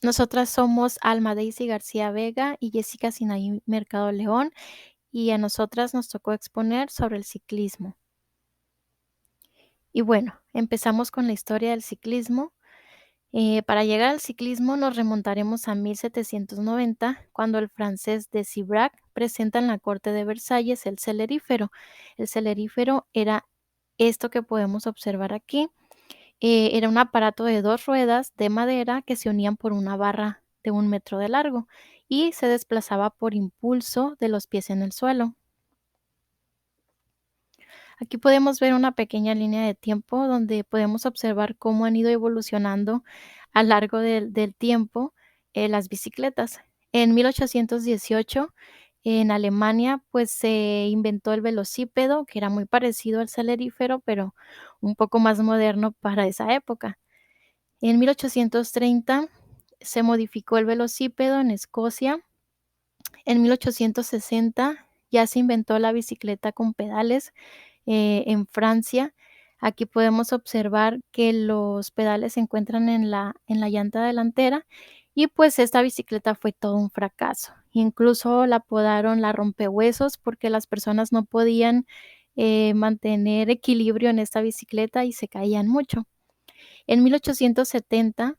Nosotras somos Alma Daisy García Vega y Jessica Sinaí Mercado León, y a nosotras nos tocó exponer sobre el ciclismo. Y bueno, empezamos con la historia del ciclismo. Para llegar al ciclismo nos remontaremos a 1790, cuando el francés de Cibrac presenta en la corte de Versalles el celerífero. El celerífero era esto que podemos observar aquí. Era un aparato de 2 ruedas de madera que se unían por una barra de 1 metro de largo y se desplazaba por impulso de los pies en el suelo. Aquí podemos ver una pequeña línea de tiempo donde podemos observar cómo han ido evolucionando a lo largo del tiempo las bicicletas. En 1818, en Alemania, pues se inventó el velocípedo, que era muy parecido al celerífero, pero un poco más moderno para esa época. En 1830 se modificó el velocípedo en Escocia. En 1860 ya se inventó la bicicleta con pedales en Francia. Aquí podemos observar que los pedales se encuentran en la llanta delantera y pues esta bicicleta fue todo un fracaso. Incluso la apodaron la rompehuesos porque las personas no podían mantener equilibrio en esta bicicleta y se caían mucho. En 1870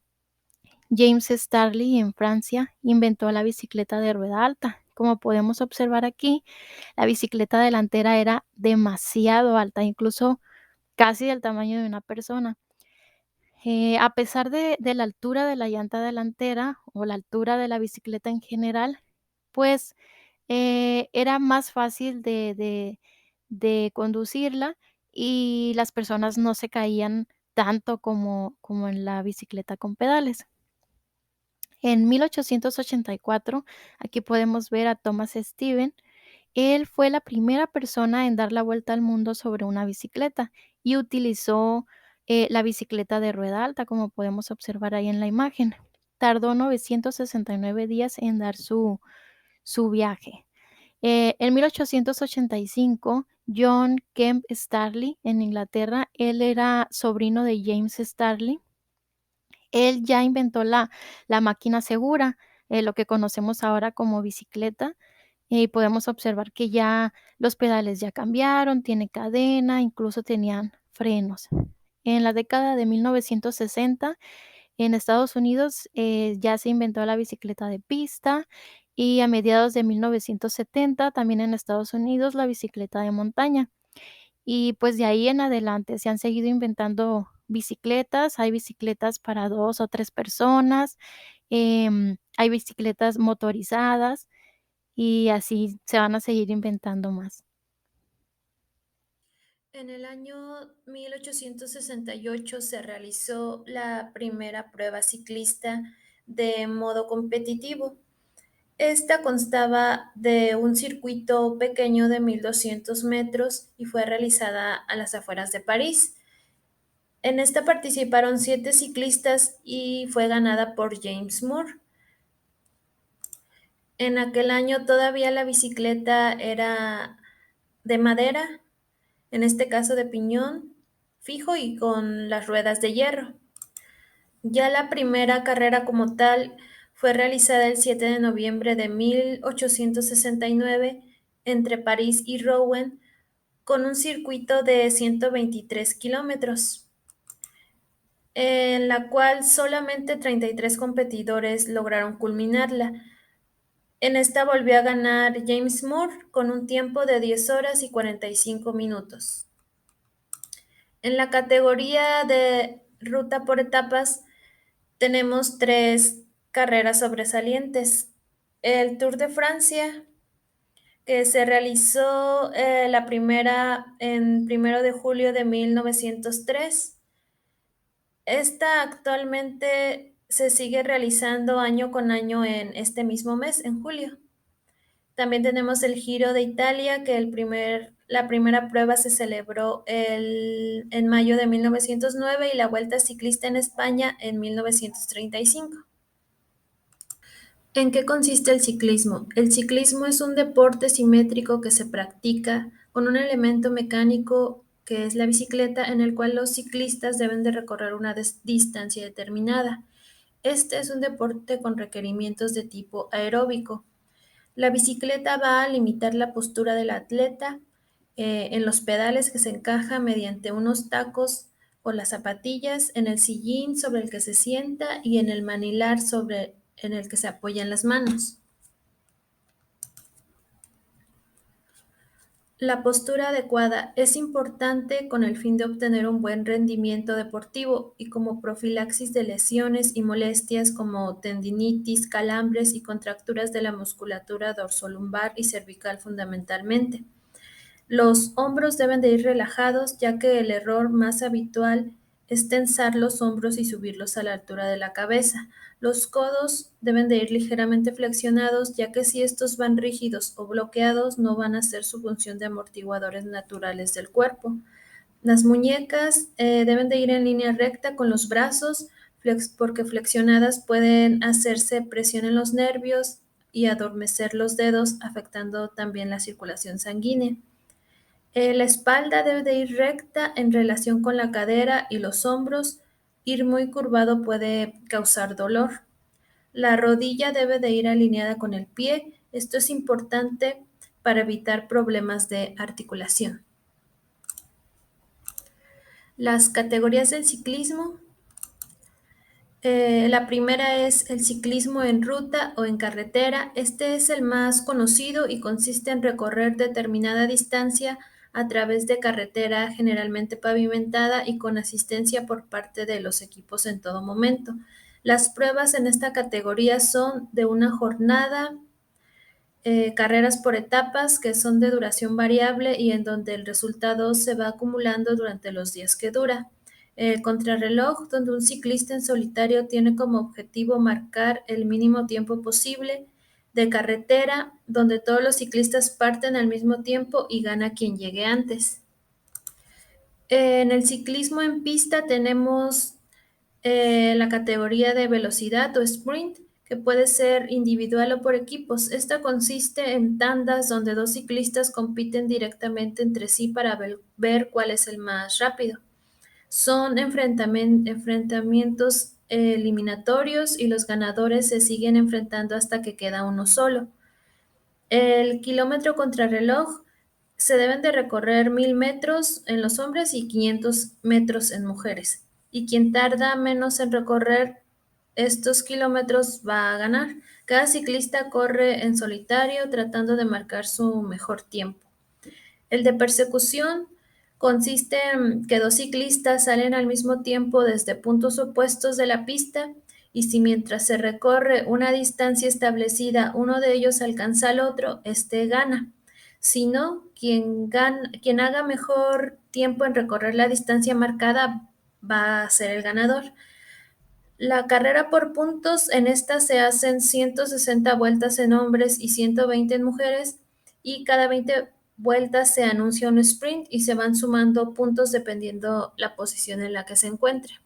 James Starley en Francia inventó la bicicleta de rueda alta. Como podemos observar aquí, la bicicleta delantera era demasiado alta, incluso casi del tamaño de una persona. A pesar de la altura de la llanta delantera o la altura de la bicicleta en general, pues era más fácil de conducirla y las personas no se caían tanto como en la bicicleta con pedales. En 1884, aquí podemos ver a Thomas Steven. Él fue la primera persona en dar la vuelta al mundo sobre una bicicleta y utilizó la bicicleta de rueda alta, como podemos observar ahí en la imagen. Tardó 969 días en dar su viaje. En 1885, John Kemp Starley en Inglaterra, él era sobrino de James Starley. Él ya inventó la máquina segura, lo que conocemos ahora como bicicleta, y podemos observar que ya los pedales ya cambiaron, tiene cadena, incluso tenían frenos. En la década de 1960, en Estados Unidos, ya se inventó la bicicleta de pista, y a mediados de 1970, también en Estados Unidos, la bicicleta de montaña. Y pues de ahí en adelante se han seguido inventando bicicletas, hay bicicletas para 2 o 3 personas, hay bicicletas motorizadas y así se van a seguir inventando más. En el año 1868 se realizó la primera prueba ciclista de modo competitivo. Esta constaba de un circuito pequeño de 1200 metros y fue realizada a las afueras de París. En esta participaron 7 ciclistas y fue ganada por James Moore. En aquel año todavía la bicicleta era de madera, en este caso de piñón fijo y con las ruedas de hierro. Ya la primera carrera como tal fue realizada el 7 de noviembre de 1869 entre París y Rouen con un circuito de 123 kilómetros, en la cual solamente 33 competidores lograron culminarla. En esta volvió a ganar James Moore con un tiempo de 10 horas y 45 minutos. En la categoría de ruta por etapas tenemos 3 carreras sobresalientes. El Tour de Francia, que se realizó la primera en 1 de julio de 1903. Esta actualmente se sigue realizando año con año en este mismo mes, en julio. También tenemos el Giro de Italia, que la primera prueba se celebró en mayo de 1909 y la Vuelta Ciclista en España en 1935. ¿En qué consiste el ciclismo? El ciclismo es un deporte simétrico que se practica con un elemento mecánico que es la bicicleta, en el cual los ciclistas deben de recorrer una distancia determinada. Este es un deporte con requerimientos de tipo aeróbico. La bicicleta va a limitar la postura del atleta en los pedales que se encaja mediante unos tacos o las zapatillas, en el sillín sobre el que se sienta y en el manilar en el que se apoyan las manos. La postura adecuada es importante con el fin de obtener un buen rendimiento deportivo y como profilaxis de lesiones y molestias como tendinitis, calambres y contracturas de la musculatura dorsolumbar y cervical fundamentalmente. Los hombros deben de ir relajados, ya que el error más habitual es tensar los hombros y subirlos a la altura de la cabeza. Los codos deben de ir ligeramente flexionados, ya que si estos van rígidos o bloqueados no van a hacer su función de amortiguadores naturales del cuerpo. Las muñecas deben de ir en línea recta con los brazos, porque flexionadas pueden hacerse presión en los nervios y adormecer los dedos, afectando también la circulación sanguínea. La espalda debe de ir recta en relación con la cadera y los hombros. Ir muy curvado puede causar dolor. La rodilla debe de ir alineada con el pie. Esto es importante para evitar problemas de articulación. Las categorías del ciclismo. La primera es el ciclismo en ruta o en carretera. Este es el más conocido y consiste en recorrer determinada distancia a través de carretera generalmente pavimentada y con asistencia por parte de los equipos en todo momento. Las pruebas en esta categoría son de una jornada, carreras por etapas que son de duración variable y en donde el resultado se va acumulando durante los días que dura. Contrarreloj, donde un ciclista en solitario tiene como objetivo marcar el mínimo tiempo posible. De carretera, donde todos los ciclistas parten al mismo tiempo y gana quien llegue antes. En el ciclismo en pista tenemos la categoría de velocidad o sprint, que puede ser individual o por equipos. Esta consiste en tandas donde dos ciclistas compiten directamente entre sí para ver cuál es el más rápido. Son enfrentamientos eliminatorios y los ganadores se siguen enfrentando hasta que queda uno solo. El kilómetro contrarreloj se deben de recorrer 1000 metros en los hombres y 500 metros en mujeres. Y quien tarda menos en recorrer estos kilómetros va a ganar. Cada ciclista corre en solitario tratando de marcar su mejor tiempo. El de persecución consiste en que dos ciclistas salen al mismo tiempo desde puntos opuestos de la pista y si mientras se recorre una distancia establecida uno de ellos alcanza al otro, este gana. Si no, quien haga mejor tiempo en recorrer la distancia marcada va a ser el ganador. La carrera por puntos, en esta se hacen 160 vueltas en hombres y 120 en mujeres y cada 20 vueltas se anuncia un sprint y se van sumando puntos dependiendo la posición en la que se encuentre.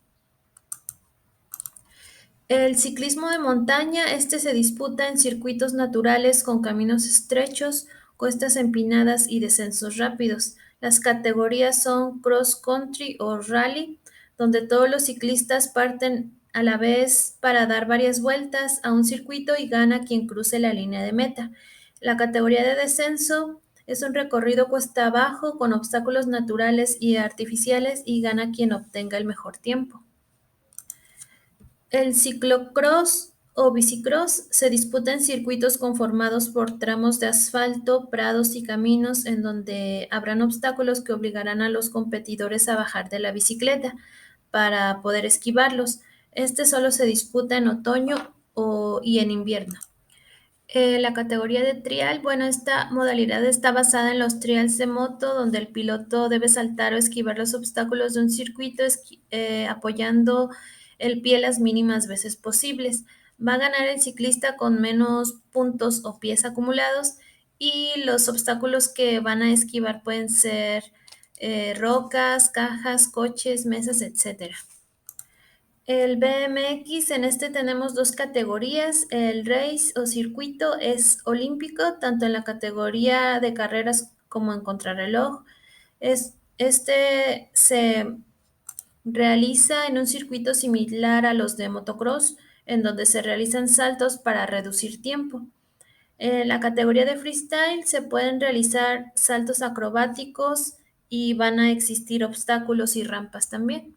El ciclismo de montaña, este se disputa en circuitos naturales con caminos estrechos, cuestas empinadas y descensos rápidos. Las categorías son cross country o rally, donde todos los ciclistas parten a la vez para dar varias vueltas a un circuito y gana quien cruce la línea de meta. La categoría de descenso es un recorrido cuesta abajo con obstáculos naturales y artificiales y gana quien obtenga el mejor tiempo. El ciclocross o bicicross se disputa en circuitos conformados por tramos de asfalto, prados y caminos en donde habrán obstáculos que obligarán a los competidores a bajar de la bicicleta para poder esquivarlos. Este solo se disputa en otoño y en invierno. La categoría de trial, bueno, esta modalidad está basada en los trials de moto, donde el piloto debe saltar o esquivar los obstáculos de un circuito apoyando el pie las mínimas veces posibles. Va a ganar el ciclista con menos puntos o pies acumulados y los obstáculos que van a esquivar pueden ser rocas, cajas, coches, mesas, etcétera. El BMX, en este tenemos dos categorías. El race o circuito es olímpico, tanto en la categoría de carreras como en contrarreloj. Este se realiza en un circuito similar a los de motocross, en donde se realizan saltos para reducir tiempo. En la categoría de freestyle se pueden realizar saltos acrobáticos y van a existir obstáculos y rampas también.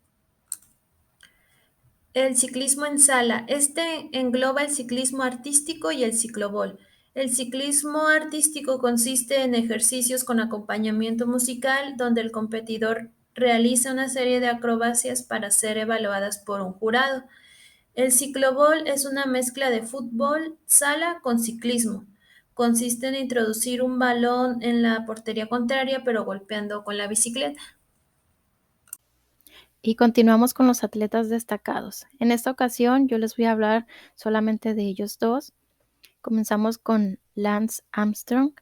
El ciclismo en sala. Este engloba el ciclismo artístico y el ciclobol. El ciclismo artístico consiste en ejercicios con acompañamiento musical donde el competidor realiza una serie de acrobacias para ser evaluadas por un jurado. El ciclobol es una mezcla de fútbol sala con ciclismo. Consiste en introducir un balón en la portería contraria pero golpeando con la bicicleta. Y continuamos con los atletas destacados. En esta ocasión yo les voy a hablar solamente de ellos dos. Comenzamos con Lance Armstrong.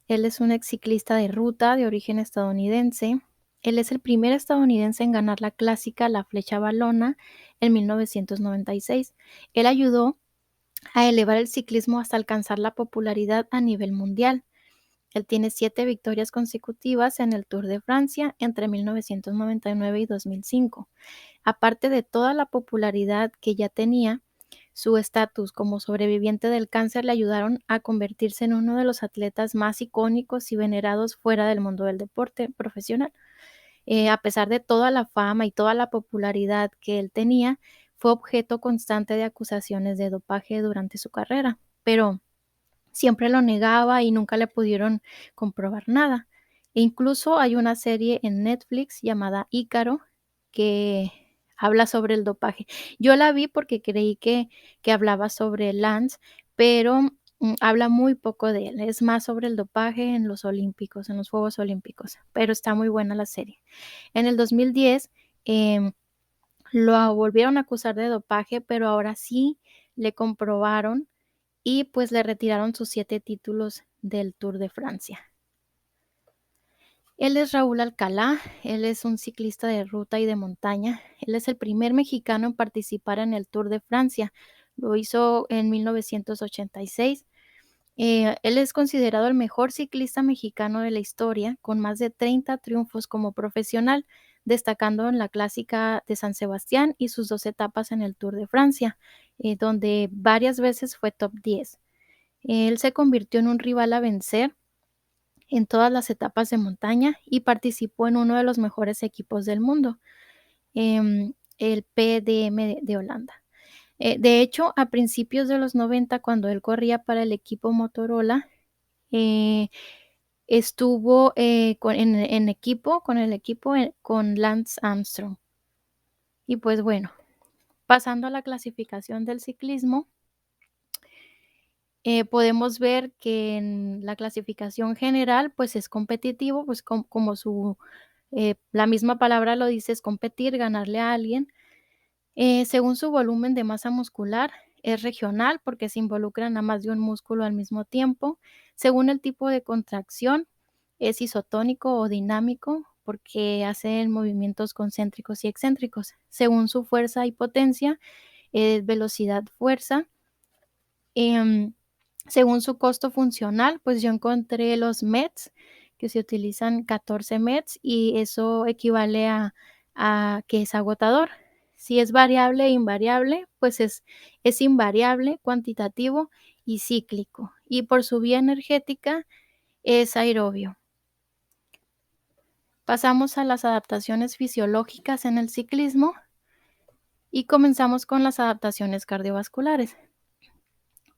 Él es un ex ciclista de ruta de origen estadounidense. Él es el primer estadounidense en ganar la clásica La Flecha Valona en 1996. Él ayudó a elevar el ciclismo hasta alcanzar la popularidad a nivel mundial. Él tiene 7 victorias consecutivas en el Tour de Francia entre 1999 y 2005. Aparte de toda la popularidad que ya tenía, su estatus como sobreviviente del cáncer le ayudaron a convertirse en uno de los atletas más icónicos y venerados fuera del mundo del deporte profesional. A pesar de toda la fama y toda la popularidad que él tenía, fue objeto constante de acusaciones de dopaje durante su carrera, pero siempre lo negaba y nunca le pudieron comprobar nada. E incluso hay una serie en Netflix llamada Ícaro que habla sobre el dopaje. Yo la vi porque creí que hablaba sobre Lance, pero habla muy poco de él. Es más sobre el dopaje en los olímpicos, en los Juegos Olímpicos, pero está muy buena la serie. En el 2010 lo volvieron a acusar de dopaje, pero ahora sí le comprobaron y pues le retiraron sus 7 títulos del Tour de Francia. Él es Raúl Alcalá, él es un ciclista de ruta y de montaña. Él es el primer mexicano en participar en el Tour de Francia. Lo hizo en 1986. Él es considerado el mejor ciclista mexicano de la historia, con más de 30 triunfos como profesional, destacando en la clásica de San Sebastián y sus 2 etapas en el Tour de Francia, donde varias veces fue top 10. Él se convirtió en un rival a vencer en todas las etapas de montaña y participó en uno de los mejores equipos del mundo, el PDM de Holanda. De hecho, a principios de los 90, cuando él corría para el equipo Motorola, estuvo con el equipo con Lance Armstrong. Y pues bueno, pasando a la clasificación del ciclismo, podemos ver que en la clasificación general, pues es competitivo, pues como la misma palabra lo dice, es competir, ganarle a alguien. Según su volumen de masa muscular, es regional porque se involucran a más de un músculo al mismo tiempo. Según el tipo de contracción, es isotónico o dinámico porque hacen movimientos concéntricos y excéntricos. Según su fuerza y potencia, es velocidad, fuerza. Em, Según su costo funcional, pues yo encontré los METs, que se utilizan 14 METs y eso equivale a que es agotador. Si es variable e invariable, pues es invariable, cuantitativo y cíclico. Y por su vía energética es aerobio. Pasamos a las adaptaciones fisiológicas en el ciclismo y comenzamos con las adaptaciones cardiovasculares.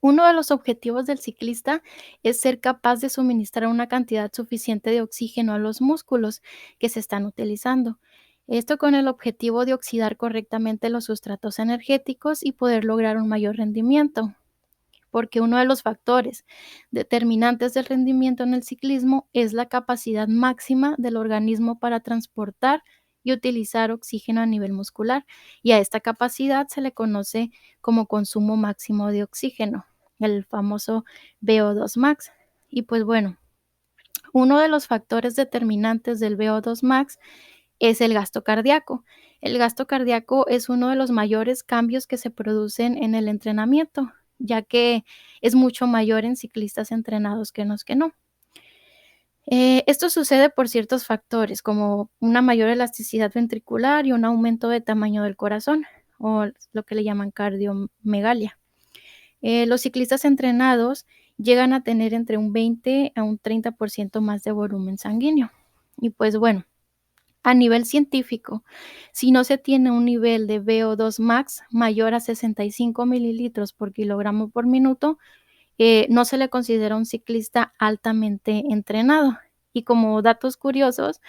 Uno de los objetivos del ciclista es ser capaz de suministrar una cantidad suficiente de oxígeno a los músculos que se están utilizando. Esto con el objetivo de oxidar correctamente los sustratos energéticos y poder lograr un mayor rendimiento, porque uno de los factores determinantes del rendimiento en el ciclismo es la capacidad máxima del organismo para transportar y utilizar oxígeno a nivel muscular, y a esta capacidad se le conoce como consumo máximo de oxígeno, el famoso VO2 max. Y pues bueno, uno de los factores determinantes del VO2 max es el gasto cardíaco. El gasto cardíaco es uno de los mayores cambios que se producen en el entrenamiento, ya que es mucho mayor en ciclistas entrenados que en los que no. Esto sucede por ciertos factores, como una mayor elasticidad ventricular y un aumento de tamaño del corazón. o lo que le llaman cardiomegalia. Los ciclistas entrenados llegan a tener entre un 20 a un 30% más de volumen sanguíneo. Y pues bueno, a nivel científico, si no se tiene un nivel de VO2 max mayor a 65 mililitros por kilogramo por minuto, no se le considera un ciclista altamente entrenado. Y como datos curiosos,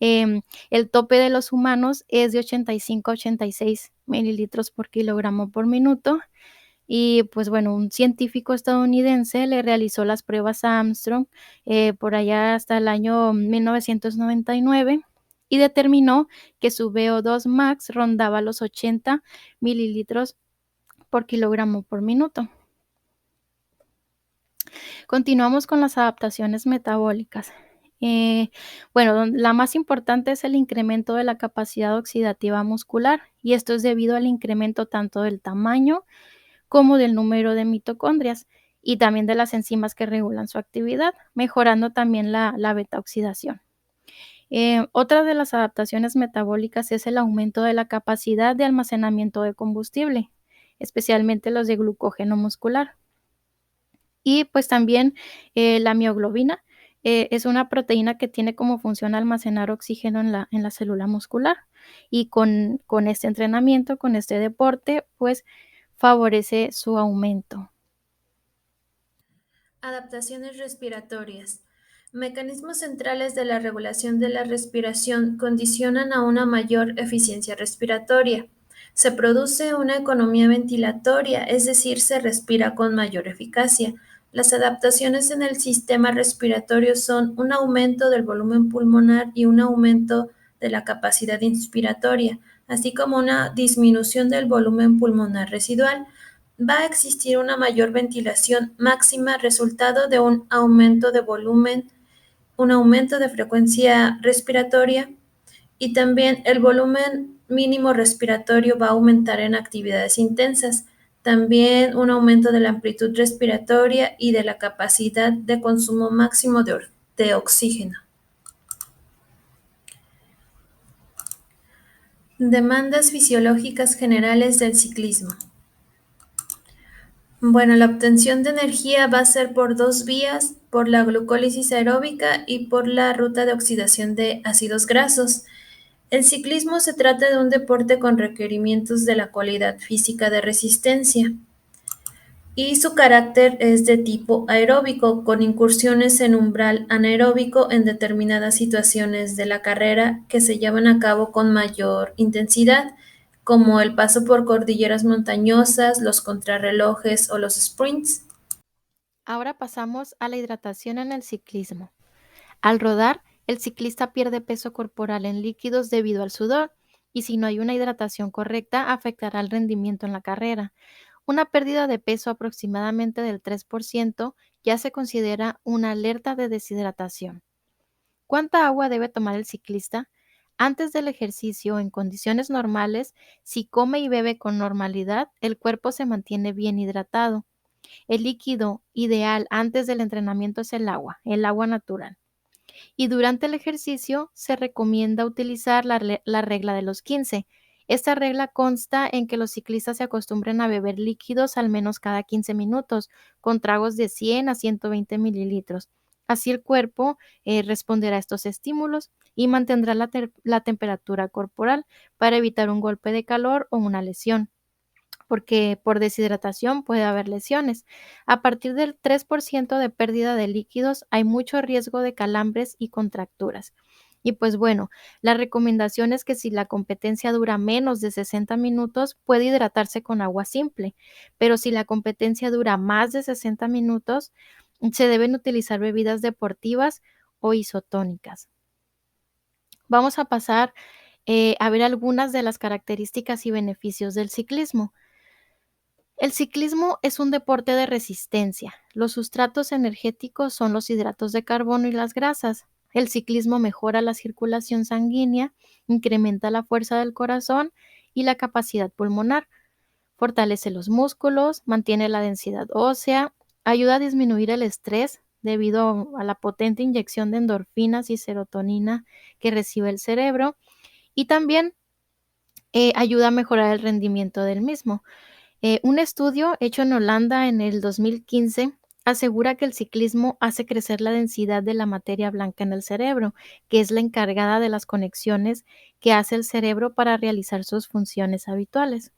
el tope de los humanos es de 85 a 86 mililitros por kilogramo por minuto. Y pues bueno, un científico estadounidense le realizó las pruebas a Armstrong por allá hasta el año 1999 y determinó que su VO2 max rondaba los 80 mililitros por kilogramo por minuto. Continuamos con las adaptaciones metabólicas. Bueno, la más importante es el incremento de la capacidad oxidativa muscular y esto es debido al incremento tanto del tamaño como del número de mitocondrias y también de las enzimas que regulan su actividad, mejorando también la beta-oxidación. Otra de las adaptaciones metabólicas es el aumento de la capacidad de almacenamiento de combustible, especialmente los de glucógeno muscular. Y pues también la mioglobina es una proteína que tiene como función almacenar oxígeno en la célula muscular. Y con este entrenamiento, con este deporte, pues favorece su aumento. Adaptaciones respiratorias. Mecanismos centrales de la regulación de la respiración condicionan a una mayor eficiencia respiratoria. Se produce una economía ventilatoria, es decir, se respira con mayor eficacia. Las adaptaciones en el sistema respiratorio son un aumento del volumen pulmonar y un aumento de la capacidad inspiratoria, así como una disminución del volumen pulmonar residual. Va a existir una mayor ventilación máxima resultado de un aumento de volumen, un aumento de frecuencia respiratoria y también el volumen mínimo respiratorio va a aumentar en actividades intensas. También un aumento de la amplitud respiratoria y de la capacidad de consumo máximo de oxígeno. Demandas fisiológicas generales del ciclismo. Bueno, la obtención de energía va a ser por dos vías, por la glucólisis aeróbica y por la ruta de oxidación de ácidos grasos. El ciclismo se trata de un deporte con requerimientos de la cualidad física de resistencia y su carácter es de tipo aeróbico, con incursiones en umbral anaeróbico en determinadas situaciones de la carrera que se llevan a cabo con mayor intensidad, como el paso por cordilleras montañosas, los contrarrelojes o los sprints. Ahora pasamos a la hidratación en el ciclismo. Al rodar, el ciclista pierde peso corporal en líquidos debido al sudor y si no hay una hidratación correcta afectará el rendimiento en la carrera. Una pérdida de peso aproximadamente del 3% ya se considera una alerta de deshidratación. ¿Cuánta agua debe tomar el ciclista? Antes del ejercicio, en condiciones normales, si come y bebe con normalidad, el cuerpo se mantiene bien hidratado. El líquido ideal antes del entrenamiento es el agua natural. Y durante el ejercicio se recomienda utilizar la regla de los 15. Esta regla consta en que los ciclistas se acostumbren a beber líquidos al menos cada 15 minutos, con tragos de 100 a 120 mililitros. Así el cuerpo responderá a estos estímulos y mantendrá la temperatura corporal para evitar un golpe de calor o una lesión porque por deshidratación puede haber lesiones. A partir del 3% de pérdida de líquidos hay mucho riesgo de calambres y contracturas. Y pues bueno, la recomendación es que si la competencia dura menos de 60 minutos, puede hidratarse con agua simple, pero si la competencia dura más de 60 minutos, se deben utilizar bebidas deportivas o isotónicas. Vamos a pasar a ver algunas de las características y beneficios del ciclismo. El ciclismo es un deporte de resistencia. Los sustratos energéticos son los hidratos de carbono y las grasas. El ciclismo mejora la circulación sanguínea, incrementa la fuerza del corazón y la capacidad pulmonar, fortalece los músculos, mantiene la densidad ósea, ayuda a disminuir el estrés debido a la potente inyección de endorfinas y serotonina que recibe el cerebro y también ayuda a mejorar el rendimiento del mismo. Un estudio hecho en Holanda en el 2015 asegura que el ciclismo hace crecer la densidad de la materia blanca en el cerebro, que es la encargada de las conexiones que hace el cerebro para realizar sus funciones habituales.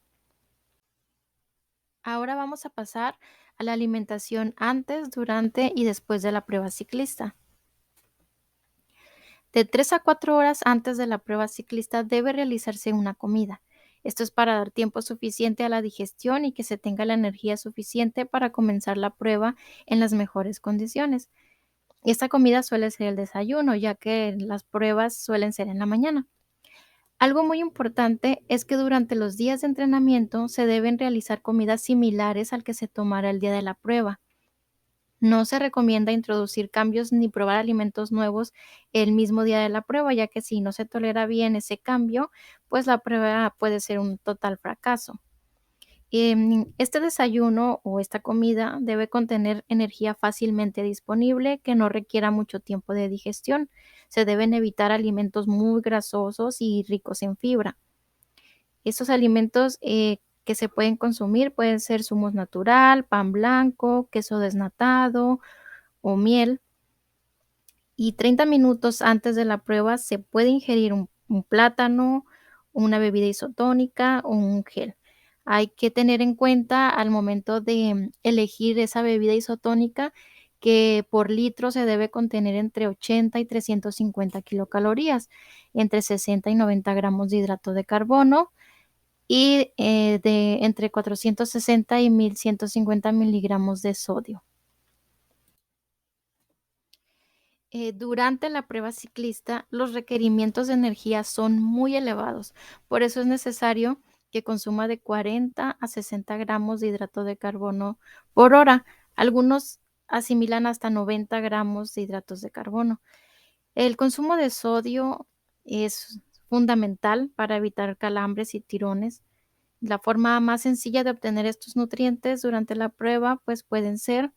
Ahora vamos a pasar a la alimentación antes, durante y después de la prueba ciclista. De 3 a 4 horas antes de la prueba ciclista debe realizarse una comida. Esto es para dar tiempo suficiente a la digestión y que se tenga la energía suficiente para comenzar la prueba en las mejores condiciones. Esta comida suele ser el desayuno, ya que las pruebas suelen ser en la mañana. Algo muy importante es que durante los días de entrenamiento se deben realizar comidas similares al que se tomará el día de la prueba. No se recomienda introducir cambios ni probar alimentos nuevos el mismo día de la prueba, ya que si no se tolera bien ese cambio, pues la prueba puede ser un total fracaso. Este desayuno o esta comida debe contener energía fácilmente disponible que no requiera mucho tiempo de digestión. Se deben evitar alimentos muy grasosos y ricos en fibra. Estos alimentos que se pueden consumir pueden ser zumos natural, pan blanco, queso desnatado o miel. Y 30 minutos antes de la prueba se puede ingerir un plátano, una bebida isotónica o un gel. Hay que tener en cuenta al momento de elegir esa bebida isotónica que por litro se debe contener entre 80 y 350 kilocalorías, entre 60 y 90 gramos de hidrato de carbono y de entre 460 y 1150 miligramos de sodio. Durante la prueba ciclista, los requerimientos de energía son muy elevados. Por eso es necesario que consuma de 40 a 60 gramos de hidrato de carbono por hora. Algunos asimilan hasta 90 gramos de hidratos de carbono. El consumo de sodio es fundamental para evitar calambres y tirones. La forma más sencilla de obtener estos nutrientes durante la prueba, pues pueden ser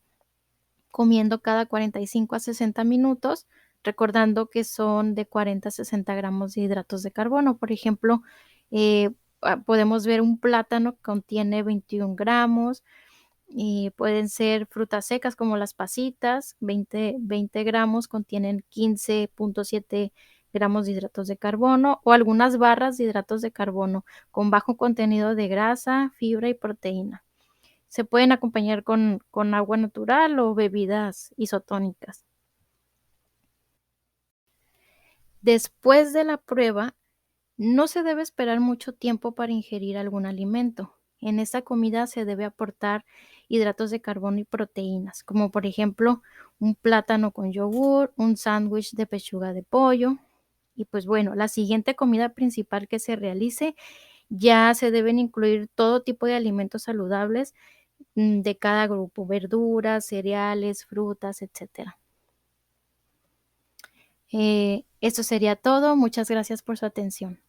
comiendo cada 45 a 60 minutos, recordando que son de 40 a 60 gramos de hidratos de carbono. Por ejemplo, eh, podemos ver un plátano que contiene 21 gramos y pueden ser frutas secas como las pasitas, 20 gramos contienen 15.7 gramos de hidratos de carbono o algunas barras de hidratos de carbono con bajo contenido de grasa, fibra y proteína. Se pueden acompañar con agua natural o bebidas isotónicas. Después de la prueba, no se debe esperar mucho tiempo para ingerir algún alimento. En esta comida se debe aportar hidratos de carbono y proteínas, como por ejemplo un plátano con yogur, un sándwich de pechuga de pollo. Y pues bueno, la siguiente comida principal que se realice ya se deben incluir todo tipo de alimentos saludables de cada grupo, verduras, cereales, frutas, etcétera. Esto sería todo. Muchas gracias por su atención.